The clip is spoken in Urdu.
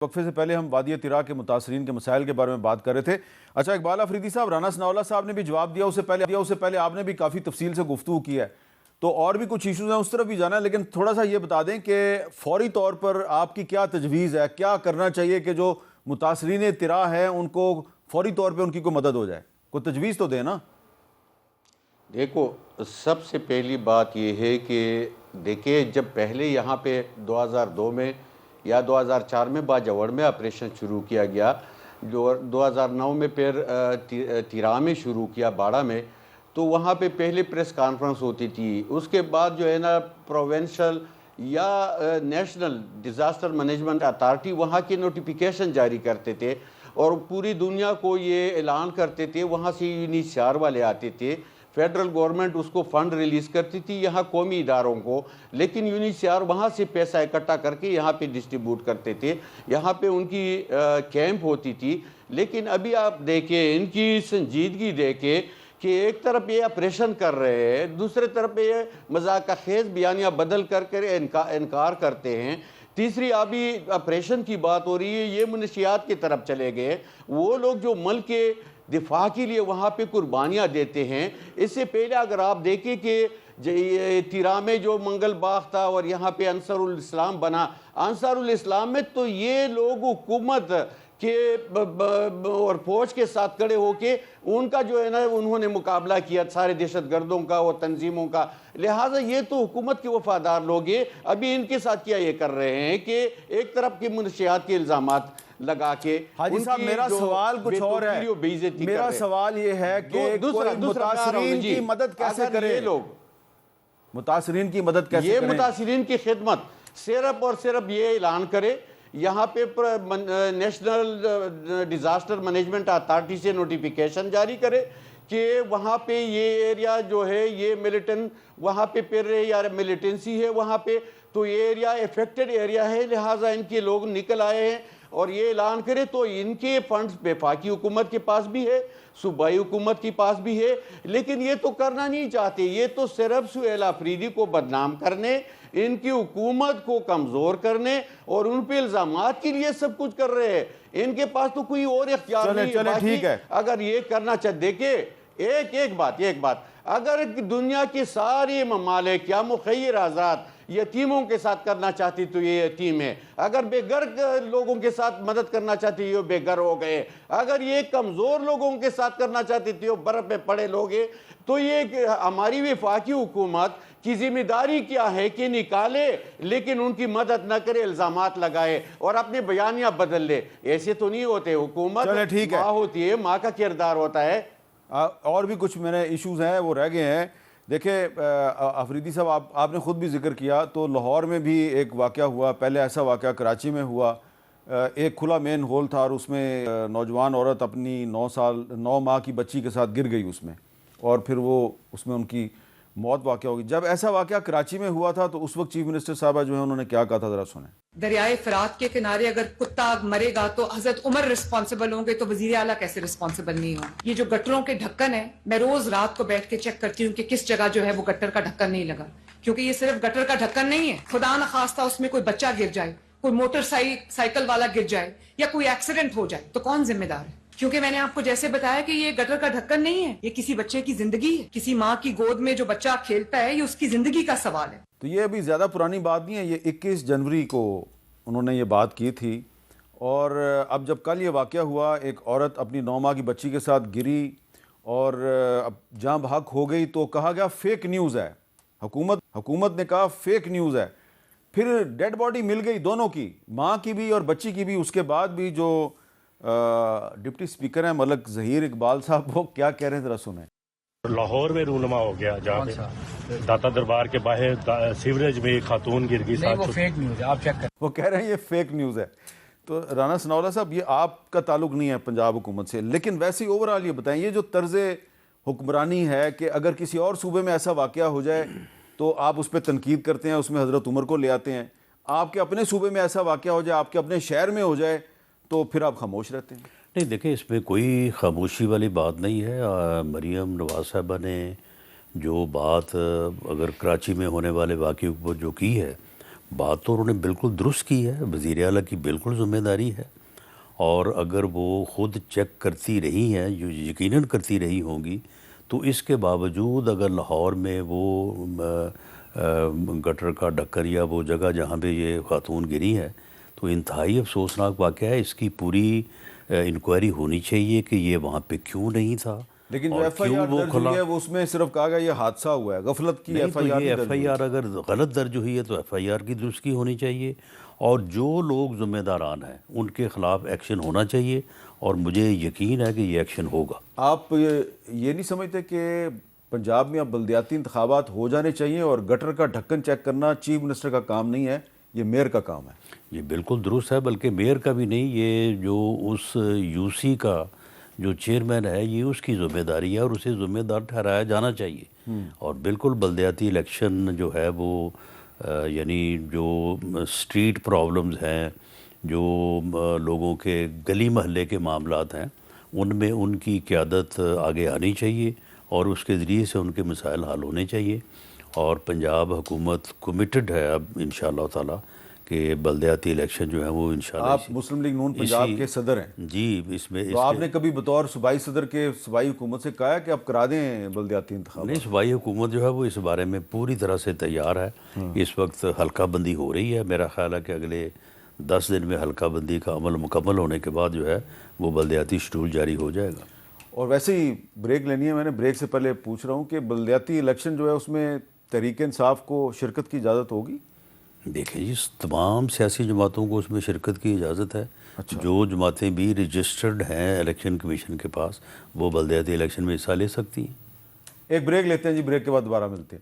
وقفے سے پہلے ہم وادی طرا کے متاثرین کے مسائل کے بارے میں بات کر رہے تھے. اچھا اقبال آفریدی صاحب، رانا ثناءاللہ صاحب نے بھی جواب دیا، اس سے پہلے آپ نے بھی کافی تفصیل سے گفتگو کی ہے، تو اور بھی کچھ ایشوز ہیں اس طرف بھی جانا ہے، لیکن تھوڑا سا یہ بتا دیں کہ فوری طور پر آپ کی کیا تجویز ہے، کیا کرنا چاہیے کہ جو متاثرین طرا ہیں ان کو فوری طور پہ ان کی کوئی مدد ہو جائے؟ کوئی تجویز تو دیں نا. دیکھو، سب سے پہلی بات یہ ہے کہ دیکھیں، جب پہلے یہاں پہ 2002 میں یا 2004 میں باجوڑ میں آپریشن شروع کیا گیا، 2009 میں پھر طرا میں شروع کیا باڑہ میں، تو وہاں پہ پہلے پریس کانفرنس ہوتی تھی. اس کے بعد جو ہے نا پروونشل یا نیشنل ڈیزاسٹر مینجمنٹ اتھارٹی وہاں کی نوٹیفیکیشن جاری کرتے تھے اور پوری دنیا کو یہ اعلان کرتے تھے. وہاں سے UNHCR والے آتے تھے، فیڈرل گورنمنٹ اس کو فنڈ ریلیز کرتی تھی یہاں قومی اداروں کو، لیکن UNHCR وہاں سے پیسہ اکٹھا کر کے یہاں پہ ڈسٹریبیوٹ کرتے تھے، یہاں پہ ان کی کیمپ ہوتی تھی. لیکن ابھی آپ دیکھیں ان کی سنجیدگی دیکھیں کہ ایک طرف یہ آپریشن کر رہے ہیں، دوسرے طرف یہ مذاق خیز بیانیاں بدل کر انکار کرتے ہیں. تیسری ابھی آپریشن کی بات ہو رہی ہے، یہ منشیات کی طرف چلے گئے. وہ لوگ جو ملک کے دفاع کے لیے وہاں پہ قربانیاں دیتے ہیں، اس سے پہلے اگر آپ دیکھیں کہ طرا میں جو منگل باغ تھا اور یہاں پہ انصار الاسلام بنا، انصار الاسلام میں تو یہ لوگ حکومت کے اور فوج کے ساتھ کھڑے ہو کے ان کا جو ہے نا انہوں نے مقابلہ کیا سارے دہشت گردوں کا اور تنظیموں کا. لہٰذا یہ تو حکومت کے وفادار لوگ ہیں. ابھی ان کے ساتھ کیا یہ کر رہے ہیں کہ ایک طرف کے منشیات کے الزامات لگا کے حاجی صاحب میرا سوال کچھ اور ہے. میرا سوال یہ ہے کہ کوئی متاثرین کی مدد کیسے کرے؟ یہ لوگ متاثرین کی مدد کیسے کریں؟ یہ متاثرین کی خدمت صرف اور صرف یہ اعلان کرے، یہاں پہ نیشنل ڈیزاسٹر مینجمنٹ اتھارٹی سے نوٹیفیکیشن جاری کرے کہ وہاں پہ یہ ایریا جو ہے یہ ملیٹنٹ وہاں پہ پھر رہے یا ملیٹنسی ہے وہاں پہ، تو یہ ایریا افیکٹڈ ایریا ہے، لہٰذا ان کے لوگ نکل آئے ہیں اور یہ اعلان کرے. تو ان کے فنڈز وفاقی حکومت کے پاس بھی ہے، صوبائی حکومت کے پاس بھی ہے، لیکن یہ تو کرنا نہیں چاہتے. یہ تو صرف سہیل آفریدی کو بدنام کرنے، ان کی حکومت کو کمزور کرنے اور ان پہ الزامات کے لیے سب کچھ کر رہے ہیں. ان کے پاس تو کوئی اور اختیار نہیں ہے. اگر یہ کرنا چاہتے، دیکھیں ایک بات اگر دنیا کی ساری ممالک یا مخیر آزاد یتیموں کے ساتھ کرنا چاہتی تو یہ یتیم ہے، اگر بے گھر لوگوں کے ساتھ مدد کرنا چاہتی یہ بے گھر ہو گئے، اگر یہ کمزور لوگوں کے ساتھ کرنا چاہتی تھی وہ برف میں پڑے لوگ ہیں. تو یہ ہماری وفاقی حکومت کی ذمہ داری کیا ہے کہ نکالے لیکن ان کی مدد نہ کرے، الزامات لگائے اور اپنے بیانیاں بدل لے. ایسے تو نہیں ہوتے. حکومت ماں ہوتی ہے، ماں کا کردار ہوتا ہے. اور بھی کچھ میرے ایشوز ہیں وہ رہ گئے ہیں. دیکھیں آفریدی صاحب، آپ نے خود بھی ذکر کیا تو لاہور میں بھی ایک واقعہ ہوا، پہلے ایسا واقعہ کراچی میں ہوا. ایک کھلا مین ہول تھا اور اس میں نوجوان عورت اپنی 9 ماہ کی بچی کے ساتھ گر گئی اس میں، اور پھر وہ اس میں ان کی موت واقع ہوگی. جب ایسا واقعہ کراچی میں ہوا تھا تو اس وقت چیف منسٹر صاحبہ جو ہیں انہوں نے کیا کہا تھا، ذرا سنیں. دریائے فرات کے کنارے اگر کتا مرے گا تو حضرت عمر رسپانسبل ہوں گے تو وزیر اعلیٰ کیسے رسپانسبل نہیں ہوں؟ یہ جو گٹروں کے ڈھکن ہیں، میں روز رات کو بیٹھ کے چیک کرتی ہوں کہ کس جگہ جو ہے وہ گٹر کا ڈھکن نہیں لگا، کیونکہ یہ صرف گٹر کا ڈھکن نہیں ہے. خدا نخواستہ اس میں کوئی بچہ گر جائے، کوئی موٹر سائیکل والا گر جائے یا کوئی ایکسیڈنٹ ہو جائے تو کون ذمہ دار ہے؟ کیونکہ میں نے آپ کو جیسے بتایا کہ یہ گٹر کا ڈھکن نہیں ہے، یہ کسی بچے کی زندگی ہے. کسی ماں کی گود میں جو بچہ کھیلتا ہے یہ اس کی زندگی کا سوال ہے. تو یہ ابھی زیادہ پرانی بات نہیں ہے، یہ 21 جنوری کو انہوں نے یہ بات کی تھی. اور اب جب کل یہ واقعہ ہوا، ایک عورت اپنی 9 ماہ کی بچی کے ساتھ گری اور اب جاں بحق ہو گئی، تو کہا گیا فیک نیوز ہے. حکومت نے کہا فیک نیوز ہے. پھر ڈیڈ باڈی مل گئی دونوں کی، ماں کی بھی اور بچی کی بھی. اس کے بعد بھی جو ڈپٹی اسپیکر ہیں ملک ظہیر اقبال صاحب، وہ کیا کہہ رہے ہیں ذرا سنیں. لاہور میں رونما ہو گیا جہاں پہ داتا دربار کے باہر سیوریج میں ایک خاتون گر گئی. وہ فیک نیوز ہے، آپ چیک کریں. وہ کہہ رہے ہیں یہ فیک نیوز ہے. تو رانا ثناءاللہ صاحب، یہ آپ کا تعلق نہیں ہے پنجاب حکومت سے، لیکن ویسے ہی اوورآل یہ بتائیں، یہ جو طرز حکمرانی ہے کہ اگر کسی اور صوبے میں ایسا واقعہ ہو جائے تو آپ اس پہ تنقید کرتے ہیں، اس میں حضرت عمر کو لے آتے ہیں. آپ کے اپنے صوبے میں ایسا واقعہ ہو جائے، آپ کے اپنے شہر میں ہو جائے تو پھر آپ خاموش رہتے ہیں. نہیں دیکھیں، اس میں کوئی خاموشی والی بات نہیں ہے. مریم نواز صاحبہ نے جو بات اگر کراچی میں ہونے والے واقعے کو جو کی ہے بات تو انہوں نے بالکل درست کی ہے، وزیر اعلیٰ کی بالکل ذمہ داری ہے، اور اگر وہ خود چیک کرتی رہی ہیں، جو یقیناً کرتی رہی ہوں گی، تو اس کے باوجود اگر لاہور میں وہ گٹر کا ڈھکن یا وہ جگہ جہاں پہ یہ خاتون گری ہے، تو انتہائی افسوسناک واقعہ ہے۔ اس کی پوری انکوائری ہونی چاہیے کہ یہ وہاں پہ کیوں نہیں تھا، لیکن جو اور ایف آئی کیوں آر وہ درج کھلا۔ ہوئی ہے وہ اس میں صرف کہا گیا یہ حادثہ ہوا ہے، غفلت کی نہیں ایف تو آئی آر یہ نہیں ایف درج آئی ہوئی۔ آر اگر غلط درج ہوئی ہے تو ایف آئی آر کی درستگی ہونی چاہیے، اور جو لوگ ذمہ داران ہیں ان کے خلاف ایکشن ہونا چاہیے، اور مجھے یقین ہے کہ یہ ایکشن ہوگا۔ آپ یہ نہیں سمجھتے کہ پنجاب میں اب بلدیاتی انتخابات ہو جانے چاہیے اور گٹر کا ڈھکن چیک کرنا چیف منسٹر کا کام نہیں ہے، یہ میئر کا کام ہے؟ یہ بالکل درست ہے، بلکہ میئر کا بھی نہیں، یہ جو اس یو سی کا جو چیئرمین ہے یہ اس کی ذمہ داری ہے، اور اسے ذمہ دار ٹھہرایا جانا چاہیے۔ اور بالکل بلدیاتی الیکشن جو ہے وہ یعنی جو اسٹریٹ پرابلمز ہیں، جو لوگوں کے گلی محلے کے معاملات ہیں، ان میں ان کی قیادت آگے آنی چاہیے، اور اس کے ذریعے سے ان کے مسائل حل ہونے چاہیے۔ اور پنجاب حکومت کمیٹڈ ہے اب انشاءاللہ تعالیٰ کہ بلدیاتی الیکشن جو ہے وہ انشاءاللہ آپ مسلم لیگ نون پنجاب کے صدر ہیں، جی اس میں تو آپ نے کبھی بطور صوبائی صدر کے صوبائی حکومت سے کہا ہے کہ آپ کرا دیں بلدیاتی انتخابات؟ نہیں، صوبائی حکومت جو ہے وہ اس بارے میں پوری طرح سے تیار ہے۔ اس وقت حلقہ بندی ہو رہی ہے، میرا خیال ہے کہ اگلے 10 دن میں حلقہ بندی کا عمل مکمل ہونے کے بعد جو ہے وہ بلدیاتی شیڈول جاری ہو جائے گا۔ اور ویسے ہی بریک لینی ہے، میں نے بریک سے پہلے پوچھ رہا ہوں کہ بلدیاتی الیکشن جو ہے اس میں تحریک انصاف کو شرکت کی اجازت ہوگی؟ دیکھیں جی، تمام سیاسی جماعتوں کو اس میں شرکت کی اجازت ہے۔ جو جماعتیں بھی رجسٹرڈ ہیں الیکشن کمیشن کے پاس وہ بلدیاتی الیکشن میں حصہ لے سکتی ہیں۔ ایک بریک لیتے ہیں جی، بریک کے بعد دوبارہ ملتے ہیں۔